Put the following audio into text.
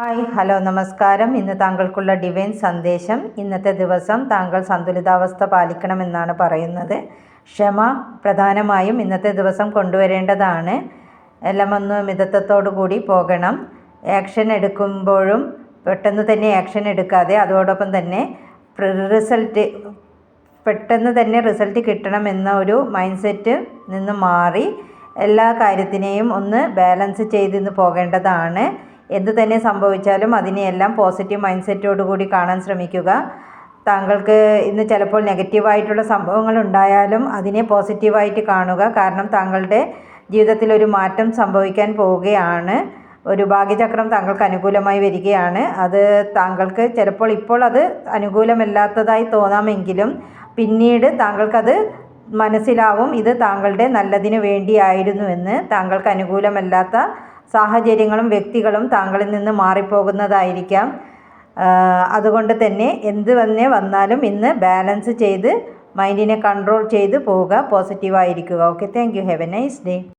Hi hello നമസ്കാരം. ഇന്ന് താങ്കൾക്കുള്ള divine സന്ദേശം. ഇന്നത്തെ ദിവസം താങ്കൾ സന്തുലിതാവസ്ഥ പാലിക്കണമെന്നാണ് പറയുന്നത്. ക്ഷമ പ്രധാനമായും ഇന്നത്തെ ദിവസം കൊണ്ടുവരേണ്ടതാണ്. എല്ലാം ഒന്ന് മിതത്വത്തോടു കൂടി പോകണം. ആക്ഷൻ എടുക്കുമ്പോഴും പെട്ടെന്ന് തന്നെ ആക്ഷൻ എടുക്കാതെ അതോടൊപ്പം തന്നെ പെട്ടെന്ന് തന്നെ റിസൾട്ട് കിട്ടണമെന്ന ഒരു മൈൻഡ് സെറ്റ് നിന്ന് മാറി എല്ലാ കാര്യത്തിനെയും ഒന്ന് ബാലൻസ് ചെയ്ത് പോകേണ്ടതാണ്. എന്ത് തന്നെ സംഭവിച്ചാലും അതിനെയെല്ലാം പോസിറ്റീവ് മൈൻഡ് സെറ്റോടു കൂടി കാണാൻ ശ്രമിക്കുക. താങ്കൾക്ക് ഇന്ന് ചിലപ്പോൾ നെഗറ്റീവായിട്ടുള്ള സംഭവങ്ങൾ ഉണ്ടായാലും അതിനെ പോസിറ്റീവായിട്ട് കാണുക. കാരണം താങ്കളുടെ ജീവിതത്തിൽ ഒരു മാറ്റം സംഭവിക്കാൻ പോവുകയാണ്. ഒരു ഭാഗ്യചക്രം താങ്കൾക്ക് അനുകൂലമായി വരികയാണ്. അത് താങ്കൾക്ക് ചിലപ്പോൾ ഇപ്പോൾ അത് അനുകൂലമല്ലാത്തതായി തോന്നാമെങ്കിലും പിന്നീട് താങ്കൾക്കത് മനസ്സിലാവും ഇത് താങ്കളുടെ നല്ലതിന് വേണ്ടിയായിരുന്നുവെന്ന്. താങ്കൾക്ക് അനുകൂലമല്ലാത്ത സാഹചര്യങ്ങളും വ്യക്തികളും താങ്കളിൽ നിന്ന് മാറിപ്പോകുന്നതായിരിക്കാം. അതുകൊണ്ട് തന്നെ എന്ത് തന്നെ വന്നാലും ഇന്ന് ബാലൻസ് ചെയ്ത് മൈൻഡിനെ കൺട്രോൾ ചെയ്ത് പോവുക. പോസിറ്റീവായിരിക്കുക. Okay, thank you. Have a nice day.